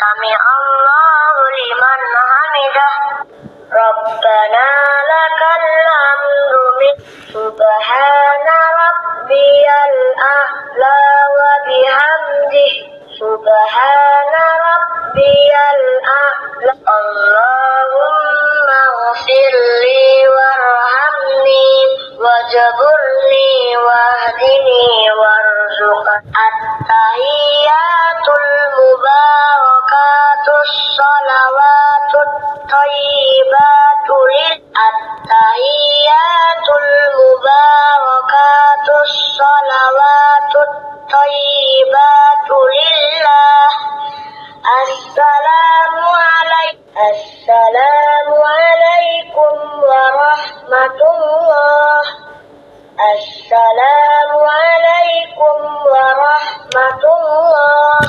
سمع الله لمن حمده ربنا لك الحمد سبحان ربي الأعلى وبحمده سبحان ربي الأعلى اللهم اغفر لي وارحمني واجبرني واهدني وارزقني التحيات المباركات الصلوات الطيبات التحيات المباركات الصلوات الطيبات لله السلام عليكم ورحمة الله السلام عليكم ورحمة الله